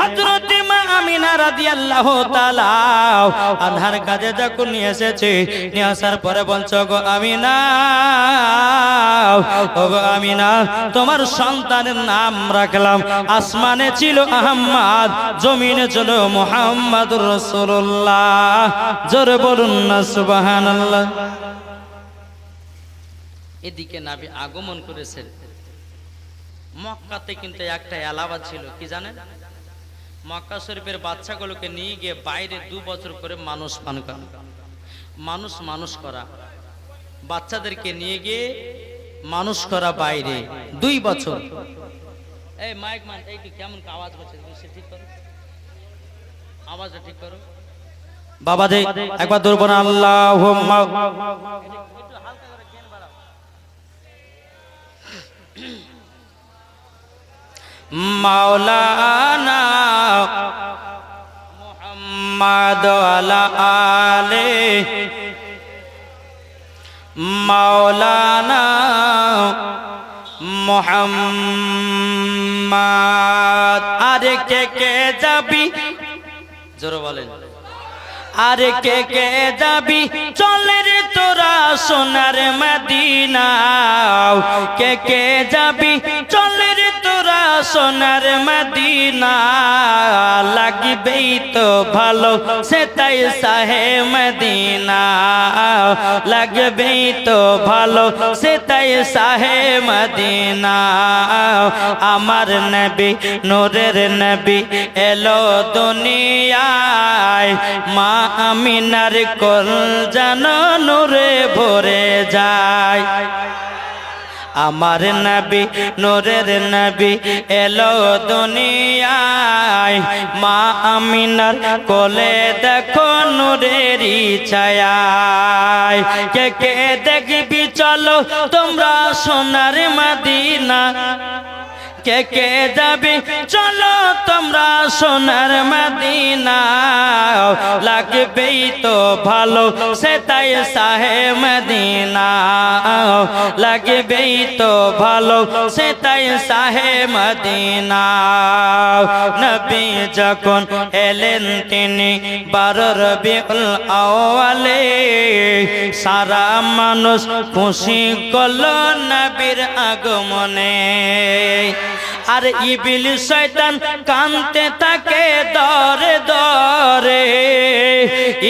হযরত মা আমিনা রাদিয়াল্লাহু তাআলা আনহার কাছে যখন নিয়ে এসেছে, নিয়ে আসার পরে বলছো গো আমিনা, ও গো আমিনা, তোমার সন্তানের নাম রাখলাম, আসমানে ছিল আহমদ, জমিনে ছিল মুহাম্মাদুর রাসূলুল্লাহ। জোরে বলুন না সুবহানাল্লাহ। এদিকে নবী আগমন করেছেন। মক্কাতে কিন্তু একটা এলাকা ছিল, কি জানেন? মক্কা শরীফের বাচ্চাগুলোকে নিয়ে গিয়ে বাইরে 2 বছর করে মানুষ করা, বাচ্চাদেরকে নিয়ে গিয়ে মানুষ করা বাইরে 2 বছর। এই মাইক মান, এই কেমন আওয়াজ হচ্ছে, ঠিক করো, আওয়াজটা ঠিক করো বাবা দে, একবার দূর বনা আল্লাহুম্মা। মাওলানা মুহাম্মদ আলা আলে মাওলানা মুহাম্মদ। আরে কে কে যাবি, জোরে বলেন, আরে কে কে যাবি চলে রে তোরা সোনার মদিনা, কে কে যাবি চলে রে তোরা সোনার মদিনা, লাগবেই তো ভালো সে তাই সাহে মদিনা, লাগবেই তো ভালো সে তাই সাহে মদিনা। আমার নবী নূরের নবী এলো দুনিয়ায়, মা আমিনার কোল যেন নূরে ভরে যায়। আমার নবী নূরের নবী এলো দুনিয়ায়, মা আমিনার কোলে দেখো নূরেরই ছায়া। কে কে দেখবি চলো তোমরা সোনার মদিনা, কে কে যাবে চলো তোমরা সোনার মদিনা, লাগবেই তো ভালো সে তাই সাহে মদিনা, লাগবেই তো ভালো সে তাই সাহে মদিনা। নবী যখন এলেন তিনি 12 রবিউল আউয়ালে, সারা মানুষ খুশি করলো নবীর আগমনে। আর ইবলিস শয়তান কানতে থাকে দরে দরে,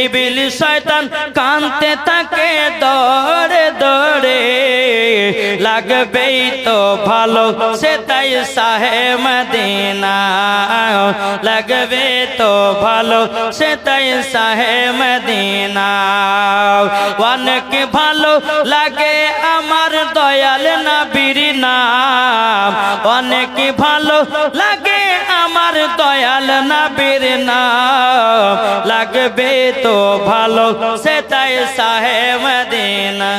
ইবলিস শয়তান কানতে থাকে দরে দরে, লাগবেই তো ভালো সে তাই সাহে মদিনা, লাগবে তো ভালো সে তাই সাহে মদিনা। অনেক ভালো লাগে আমার দয়াল নবীর নাম, অনেক ভালো লাগে আমার দয়াল নবীর নাম, লাগবে তো ভালো সে তাই সাহে মদিনা।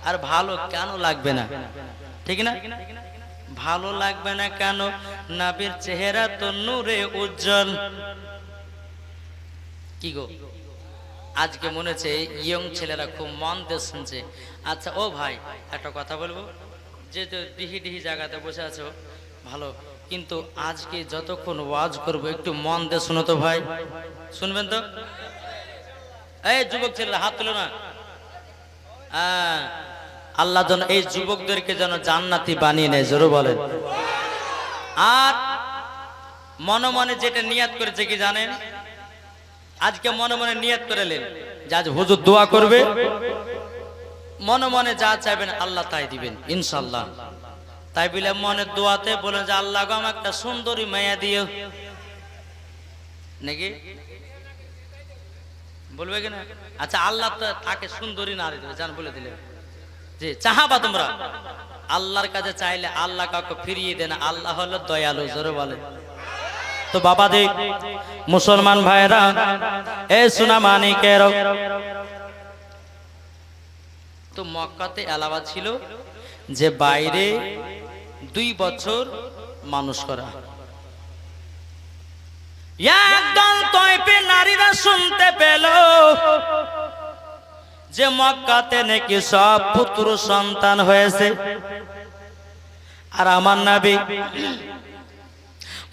আর ভালো কেন লাগবে না, ঠিক না? ভালো লাগবে না কেন? নবীর চেহারা তো নূরে উজ্জ্বল। কি গো, আজকে মনে হচ্ছে ইয়ং ছেলেরা খুব মন দিয়ে শুনছে। আচ্ছা ও ভাই, একটা কথা বলবো, যে ডিহি ডিহি জায়গাতে বসে আছো ভালো, কিন্তু আজকে যতক্ষণ ওয়াজ করবো একটু মন দিয়ে শুনো তো ভাই, শুনবেন তো? এই যুবক ছেলেরা হাত তুলো না। আল্লাহ যেন এই যুবকদেরকে যেন জান্নাতি বানিয়ে নেয়, জোরে বলেন। আর মনে মনে যেটা নিয়াত করেছে কি জানেন? আজকে মনে মনে নিয়াত করেলেন যে আজ হুজুর দোয়া করবে, মনে মনে যা চাইবেন আল্লাহ তাই দিবেন ইনশাআল্লাহ। তাই বলে মনে দোয়াতে বলেন যে আল্লাহ গো আমাকে একটা সুন্দরী মায়া দিও, নাকি বলবে কিনা? আচ্ছা আল্লাহ তো তাকে সুন্দরী নারী দেবে, জান বলে দিলে যে চাহাবা তোমরা আল্লাহর কাছে চাইলে আল্লাহ কাউকে ফিরিয়ে দেন, আল্লাহ হলো দয়ালু, জোরে বলে। তো বাবা দে মুসলমান ভাইরা, এ সোনা মানিকের, তো মক্কাতে এলাকা ছিল যে বাইরে 2 বছর মানুষ করা। একদল তয়পে নারীরা শুনতে পেল যে মক্কাতে নাকি সব পুত্র সন্তান হয়েছে। আর আমার নবী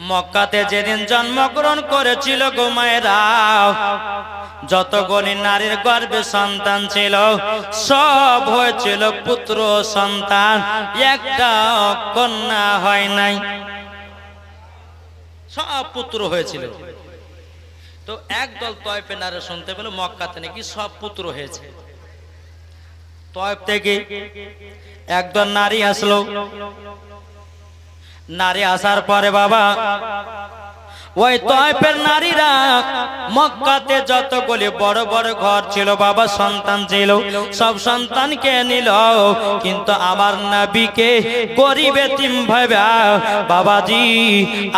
মক্কাতে যেদিন জন্মগ্রহণ করেছিল গো মায়েরা, যতগুলি নারীর গর্ভে সন্তান ছিল সব হয়েছিল পুত্র সন্তান, একটা কন্যা হয় নাই, সব পুত্র হয়েছিল। তো একদল তয়েফে নারী শুনতে পেল মক্কাতে নাকি সব পুত্র হয়েছে। তয়েফ থেকে একদল নারী আসলো। নারী আসার পরে বাবা ওই তয়েফের নারীরা মক্কাতে যতগুলি বড় বড় ঘর ছিল বাবা, সন্তান ছিল, সব সন্তানকে নিল, কিন্তু আমার নবীকে গরিব এতিম ভাবে বাবাজি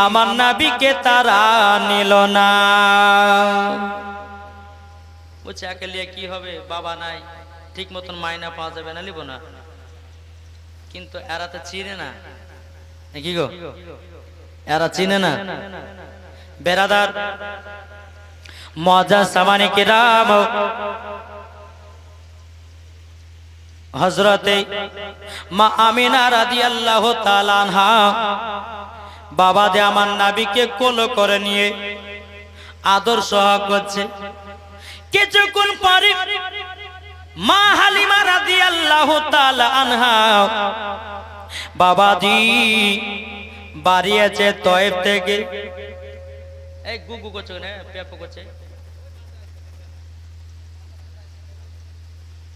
আমার নবীকে তারা নিল না। বলছে একে লিয়ে কি হবে, বাবা নাই, ঠিক মতন মাইনা পাওয়া যাবে না, নিব না। কিন্তু এরা তো চিনে না, কি গো এরা চিনে না। বেরাদার মজা সামানে কিরাম, হযরতে মা আমিনা রাদিয়াল্লাহু তাআলা আনহা বাবা দে আমার নবীকে কোল করে নিয়ে আদর সহ করছে। কিছুক্ষণ পরে মা হালিমা রাদিয়াল্লাহু তাআলা আনহা বাবাজি বাড়িয়েছে তয়েফ থেকে। এই গুগু করছে না, পেপো করছে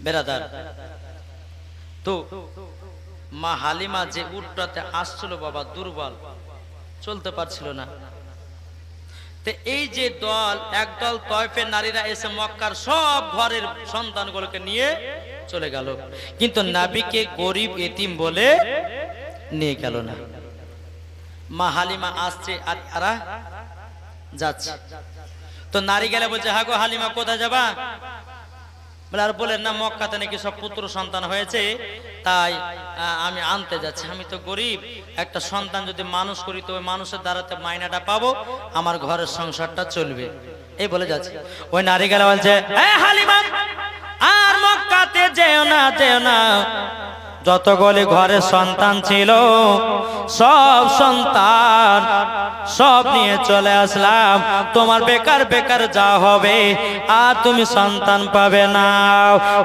বেরাদার। তো মা হালিমা যে উটটাতে আসছিল বাবা দুর্বল, চলতে পারছিল না। তো এই যে দল, একদল তয়েফের নারীরা এসে মক্কার সব ঘরের সন্তানগুলোকে নিয়ে চলে গেল, কিন্তু নবীকে গরিব এতিম বলে নিয়ে গেল না। মা হালিমা আসছে আর এরা যাচ্ছে। তো নারী গেলে বলছে হ্যাঁ গো হালিমা কোথায় যাবা? বলে আর বলেন না মক্কাতে নাকি সব পুত্র সন্তান হয়েছে, তাই আমি আনতে যাচ্ছি। আমি তো গরিব, একটা সন্তান যদি মানুষ করি তো ওই মানুষের দ্বারাতে মাইনাটা পাবো, আমার ঘরের সংসারটা চলবে, এই বলে যাচ্ছে। ওই নারী গেলে বলছে হালিমা আর মক্কাতে যেও না, যেও না, যতগুলি ঘরে সন্তান ছিল সব সন্তান সব নিয়ে চলে আসলাম, তোমার বেকার বেকার যা হবে আর তুমি সন্তান পাবে না।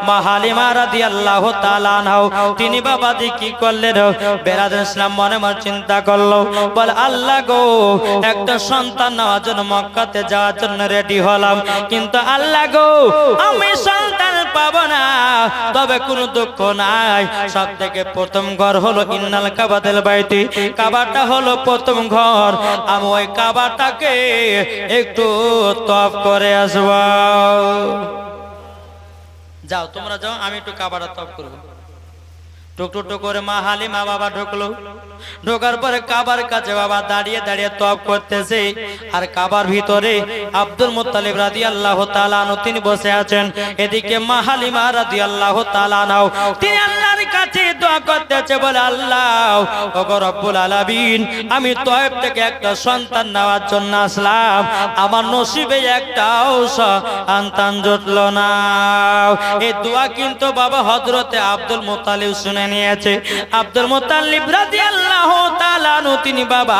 মা হালিমা রাদিয়াল্লাহু তাআলা আনহা তিনি বাবাজি কি করলেন, বেরাদার ইসলাম মনে মনে চিন্তা করলো, বল আল্লাহ গো একটা সন্তান নেওয়ার জন্য মক্কাতে যাওয়ার জন্য রেডি হলাম, কিন্তু আল্লাহ গো আমি সন্তান পাবো না। তবে কোনো দুঃখ নাই, সব থেকে প্রথম ঘর হলো ইন্নাল কাবাতুল বাইতি, কাবাটা হলো প্রথম ঘর, আমি ওই কাবাটাকে একটু তওয়াফ করে আসব। যাও তোমরা যাও, আমি একটু কাবাটা তওয়াফ করব। টুকটুক করে মা হালিমা বাবা ঢুকলো। ঢোকার পরে কাবার কাছে বাবা দাঁড়িয়ে দাঁড়িয়ে তওয়াফ করতেছে, আর কাবার ভিতরে আব্দুল মুত্তালিব রাদিয়াল্লাহু তাআলা আনহু তিনি বসে আছেন। এদিকে মা হালিমা রাদিয়াল্লাহু তাআলা আনহা তিনি আল্লাহর কাছে দোয়া করতেছে, বলে আল্লাহ ওগো রব্বুল আলামিন, আমি তয়েফ থেকে একটা সন্তান নেওয়ার জন্য আসলাম, আমার নসিবে একটাও সন্তান জুটলো না। এই দোয়া কিন্তু বাবা হযরতে আব্দুল মুত্তালিব শুনে নিয়েছে। আব্দুল মুত্তালিব রাদিয়াল্লাহু তাআলা আনহু তিনি বাবা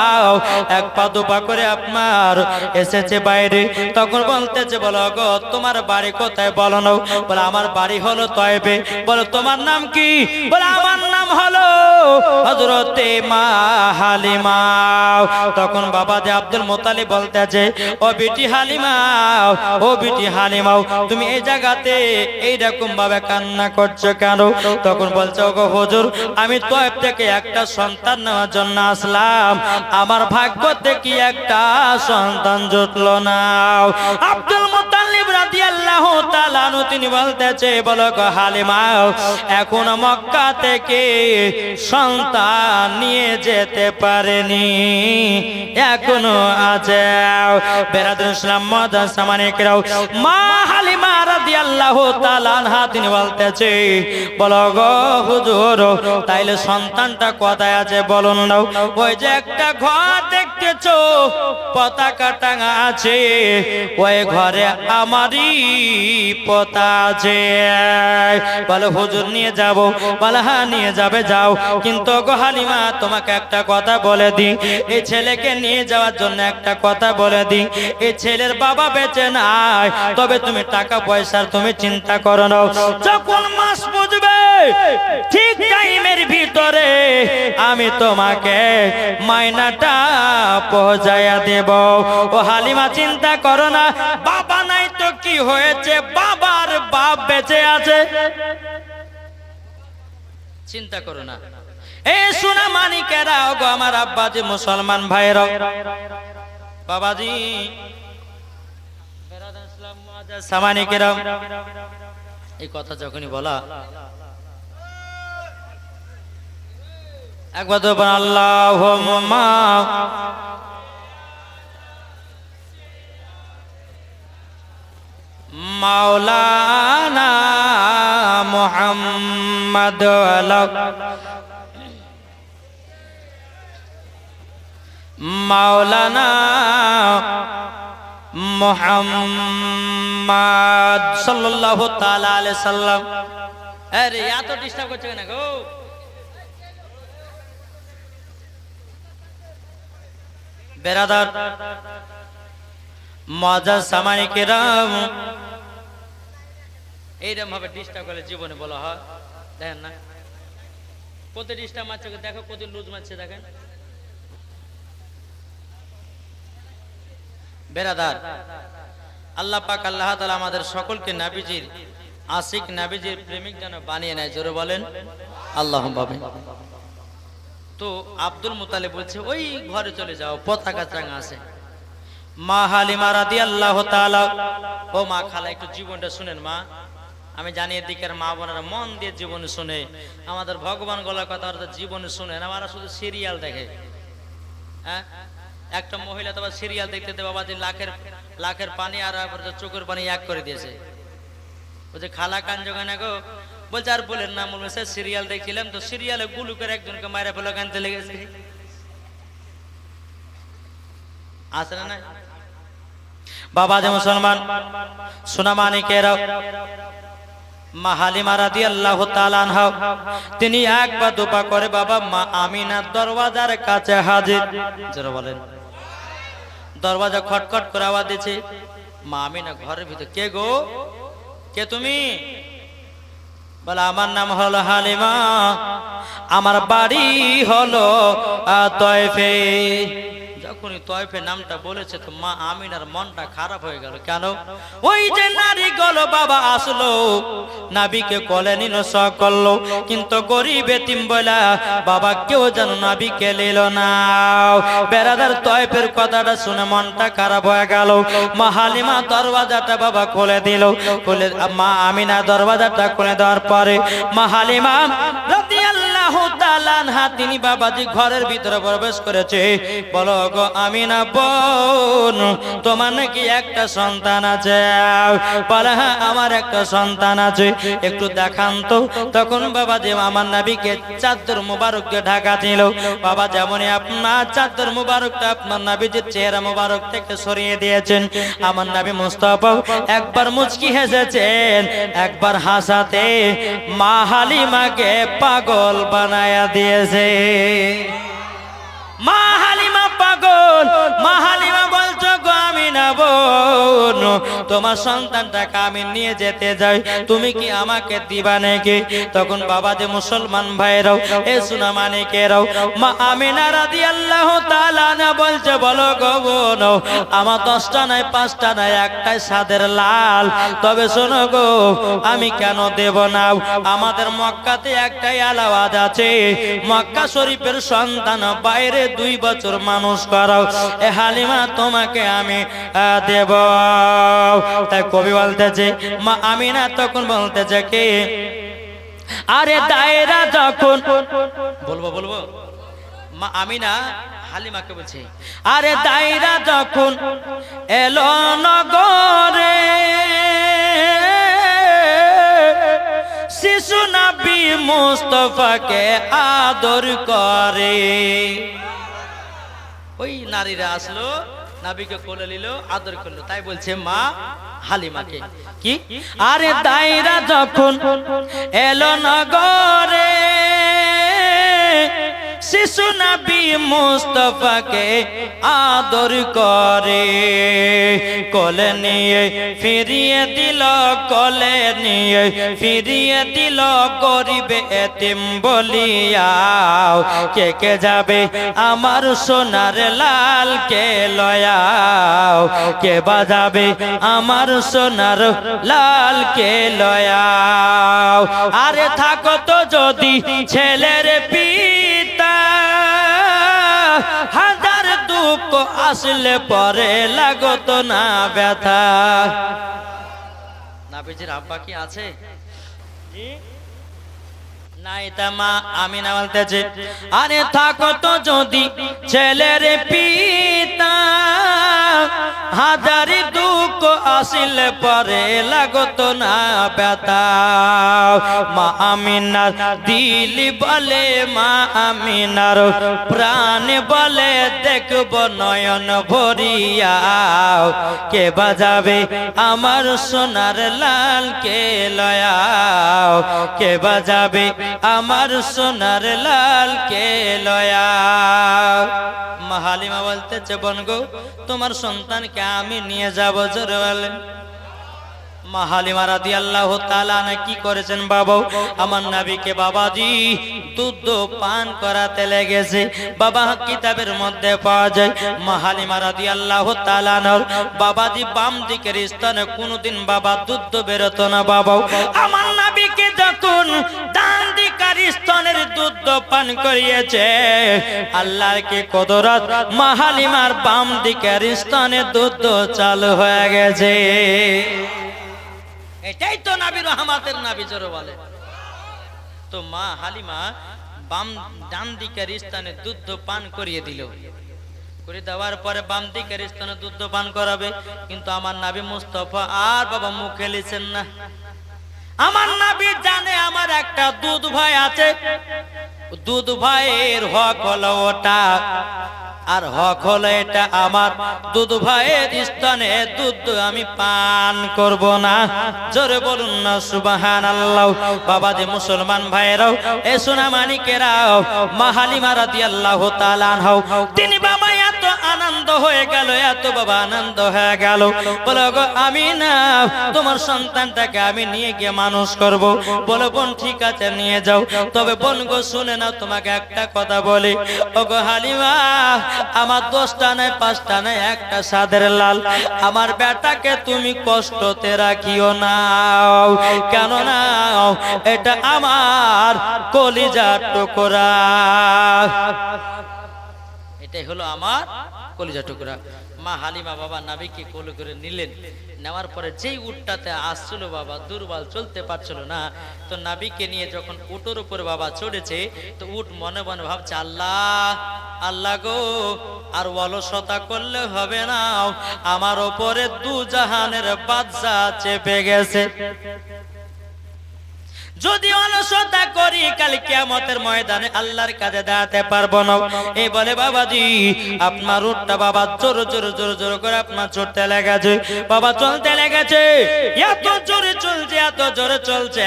এক পা দুপা করে আপনার এসেছে বাইরে, তখন বলতেছে বলো গো তোমার বাড়ি কোথায় বলো না? বলে আমার বাড়ি হলো তয়েফে। বলো তোমার নাম কি? বলে আমার নাম হলো হযরতে মা হালিমা। তখন বাবা যে আব্দুল মুত্তালিব বলতেছে ও বিটি হালিমা, ও বিটি হালিমা, তুমি এই জায়গাতে এইরকম ভাবে কান্না করছো কেন? তখন বলছে ওগো হুজুর, আমি তয়েফ থেকে একটা সন্তান নেওয়ার জন্য আসলাম, আমার ভাগ্য থেকে একটা সন্তান জুটলো না। আব্দুল মুত্তালিব রাদিয়াল্লাহু তাআলা আনহু তিনি বলতেছে বলো গো হালিমা, এখন মক্কা থেকে সন্তান নিয়ে যেতে পারেনি, এখনো আছে। বেরাদুল ইসলাম মাদার সামানিকরাও মা হালিমা রাদিয়াল্লাহু তাআলা আনহা তিনি বলতেছে, বলো গো হুজুর তাইলে সন্তানটা কোথায় আছে বলুন না। ওই যে একটা ঘর দেখতেছো পতাকা টাঙা আছে, ওই ঘরে আমারই পোতা আছে। বলে হুজুর নিয়ে যাব। বলে হ্যাঁ নিয়ে যাবে, যাও। কিন্তু গো হালিমা তোমাকে একটা কথা বলে দিই, এই ছেলেকে নিয়ে যাওয়ার জন্য একটা কথা বলে দিই, এই ছেলের বাবা বেঁচে নাই, তবে তুমি টাকা পয়সার তুমি চিন্তা করো না। যখন মাস বুঝবে ঠিক টাইমের ভিতরে আমি তোমাকে মাইনাটা পৌঁছায়া দেব। ও হালিমা চিন্তা করো না, বাবা নাই তো কি হয়েছে, বাবার বাপ বেঁচে আছে, চিন্তা করো না। এই সোনা মানিকেরা গো আমার আব্বাজি মুসলমান ভাইরা, বাবাজি সামানিকেরা, এই কথা যখনই বলা একবার তো আল্লাহুম্মা মাওলানা মুহাম্মদ মাওলানা মুহাম্মদ সাল্লাল্লাহু তাআলা আলাইহি সাল্লাম। আরে এত ডিস্টার্ব করছে কেন গো? বেরাদার মুআজ্জাজ সামানী কিরাম, এইরকম ভাবে ডিস্টার্ব করলে জীবনে বলা হয়, দেখেন না কত ডিস্টার্ব মারছে, দেখো কত লুজ মারছে, দেখেন। বেরাদার আল্লাহ পাক আল্লাহ তাআলা আমাদের সকলকে নবীজির আশিক, নবীজির প্রেমিক যেন বানিয়ে নেয়, জোরে বলেন আল্লাহুম্মা আমিন। তো আব্দুল মুতালিব বলছে ওই ঘরে চলে যাও, পতাকা টাঙা আছে। মা হালিমা রাদিয়াল্লাহু তাআলা, ও মা খালা একটু জীবনটা শুনেন মা, আমি জানি এদিকের মা বোনেরা মন দিয়ে জীবন শুনে, আমাদের ভগবান গলার কথা জীবন শুনেন, আমরা শুধু সিরিয়াল দেখে। হ্যাঁ, একটা মহিলা তো সিরিয়াল দেখতে দেবে বাবা, লাখের পানি আর চোখের পানি এক করে দিয়েছে। বলছে খালা কান জোগানে গো, বলছে আর বলেন না, বলছে সিরিয়াল দেখছিলাম তো সিরিয়ালে গুলু করে একজনকে মায়েরা ফেলে কানতে লেগেছে। আছে না না বাবা যে মুসলমান সোনা মানিকেরা, মা হালিমা রাদিয়াল্লাহু তাআলা আনহা তিনি এক পা দুপা করে বাবা মা আমিনার দরওয়াজার কাছে হাজির, যারা বলেন দরওয়াজা খটখট করে আওয়াজ দিচ্ছে। মা আমিনা ঘরের ভিতর, কে গো, কে তুমি? বলে আমার নাম হলো হালিমা, আমার বাড়ি হলো তয়ফে। যখনই তয়ফে নামটা বলেছে তো মা আমিনার মনটা খারাপ হয়ে গেল। কেন? ওই যে নারী গলো বাবা আসলো, নাবিকে কোলে নিল, সব করলো, কিন্তু গরিব এতিম বলা বাবা কেউ যেন নাবিকে নিল না। বেরাদার তয়ফের কথাটা শুনে মনটা খারাপ হয়ে গেল। মা হালিমা দরওয়াজাটা বাবা খুলে দিল, খুলে মা আমিনা দরওয়াজাটা খুলে দেওয়ার পরে মা হালিমা রাদিয়াল্লাহু তাআলা আনহা তিনি বাবাজি ঘরের ভিতরে প্রবেশ করেছে। বলো গো আমিনা বোন, তোমার নাকি একটা সন্তান আছে? বলে হ্যাঁ আমার একটা সন্তান আছে, একটু দেখান তো। তখন বাবা যে আমার নবীকে চাদর মুবারককে ঢাকা ছিল, বাবা যেমনই আপনার চাদর মুবারকটা আপনার নবীজির চেহারা মুবারক থেকে সরিয়ে দিয়েছেন, আমার নবী মুস্তাফা একবার মুচকি হেসেছেন, একবার হাসাতে মা হালিমাকে পাগল বানায়া দিয়েছে। মা হালিমা পাগল, মা হালিমা বলছো গো আমিনা বোন, তোমার সন্তানটাকে আমি নিয়ে যেতে যাই, তুমি কি আমাকে দিবা নাকি? তখন বাবা যে মুসলমান ভাইরাও, এ সোনা মানিকেরাও, মা আমিনা রাদিয়াল্লাহু তাআলা আনহা বলছে বলো গো বোন, আমার 10টা নাই 5টা নাই, একটাই সাদের লাল, তবে শোনো গো আমি কেন দেব না? আমাদের মক্কাতে একটাই আলাওয়াজ আছে, মক্কা শরীফের সন্তান বাইরে 2 বছর মানুষ করাও, এ হালিমা তোমাকে আমি দেব। তাই কবি বলতেছে মা আমিনা তখন বলতেছে কে, আরে দায়রা যখন বলবো মা আমিনা হালিমাকে বলছে, আরে দায়রা যখন এলো নগরে শিশু নবী মুস্তাফাকে আদর করে। ওই নারীরা আসলো, নবীকে কোলে নিল, আদর করলো, তাই বলছে মা হালিমাকে কি, আরে দাইরা যখন এলো নগরে, শিশু নবী মুস্তাফাকে আদর করে, কোলে নিয়ে ফিরিয়ে দিল, কোলে নিয়ে ফিরিয়ে দিল, গরিব এতিম বলিয়া। কে কে যাবে আমার সোনার লাল কে লয়াও, কে বাজাবে আমার সোনার লাল কে লয়াও। আরে থাকো তো যদি ছেলের পিতা, হাজার দুঃখ আসলে পরে লাগতো না ব্যথা। নাবিজির আব্বা কি আছে? নাই তা মা আমিনা বলতেছে, আরে থাকো তো যদি ছেলের পিতা, হাজার দুঃখ আসলে পরে লাগতো না ব্যথা। মা আমিনার দিল বলে, মা আমিনার প্রাণ বলে, দেখব নয়ন ভরিয়া, কে বাজাবে আমার সোনার লাল কে লয়াও, কে বাজাবে আমার সোনার লাল কে লয়াও। মা হালিমা বলতেছে, বোন গো তোমার সন্তানকে আমি নিয়ে যাব। জোরে বলেন। মা হালিমা রাদিয়াল্লাহু তাআলা আনহা কি করেছেন বাবা, আমার নবীকে বাবাজি দুধ পান করাতে লেগেছে। বাবা কিতাবের মধ্যে পাওয়া যায় মা হালিমা রাদিয়াল্লাহু তাআলা আনহার বাবাজি বাম দিকের স্থানে কোনোদিন বাবা দুধ বেরোতো না। বাবা আমার নবীকে যখন ডান দিকের স্তনের দুধ পান করিয়েছে, আল্লাহর কি কুদরত, মা হালিমার বাম দিকের স্তনে দুধ চালু হয়ে গেছে। এটাই তো নবী রহমতের নবী, জোরে বলে। তো মা হালিমা বাম ডান দিকের স্থানে দুধ পান করিয়ে দিল, করে দেওয়ার পরে বাম দিকের স্থানে দুধ পান করাবে, কিন্তু আমার নবী মুস্তাফা আর বাবা মুখে লিছেন না। আমার নবী জানে আমার একটা দুধ ভাই আছে, দুধ ভাইয়ের হক হলো ওটা, আর হক হলো এটা, আমার দুধ ভাইয়ের স্থানে দুধ আমি পান করব না। জোরে বলুন না সুবহানাল্লাহ। বাবা যে মুসলমান ভাইরাও, এ সোনা মানিকেরাও, মা হালিমা রাদিয়াল্লাহু তাআলা আনহা তিনি বাবা এত আনন্দ হয়ে গেল, এত বাবা আনন্দ হয়ে গেল, বলো গো আমি না তোমার সন্তানটাকে আমি নিয়ে গিয়ে মানুষ করব। বলো বোন ঠিক আছে নিয়ে যাও, তবে বোন গো শুনে নাও তোমাকে একটা কথা বলি, ও গো হালিমা আমার 10টা নয় 5টা নয় একটা সাদের লাল, আমার বেটাকে তুমি কষ্টতে রাখিও না। কেন না, এটা আমার কলিজার টুকরা, এটাই হলো আমার কলিজার টুকরা। মা হালিমা বাবা নবীকে কোলে করে নিলেন, নেওয়ার পরে যেই উটটাতে আসছিল বাবা দুর্বল, চলতে পারছিল না, তো নবীকে নিয়ে যখন উটের উপর বাবা চড়েছে, তো উট মনে মনে ভাবছে, আল্লাহ আল্লাহ গো আর অলসতা করলে হবে না, আমার ওপরে দু জাহানের বাদশা চেপে গেছে, যদি অলসতা করি কাল কিয়ামতের ময়দানে আল্লাহর কাছে দাঁড়াতে পারবো না। এই বলে বাবাজি আপনার উটটা বাবা জোর জোর জোর জোর করে আপনার চড়তে লেগেছে, বাবা চলতে লেগেছে, এত জোরে চলছে, এত জোরে চলছে,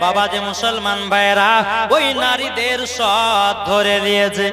বাবা যে মুসলমান ভাইরা ওই নারীদের সব ধরে নিয়েছে।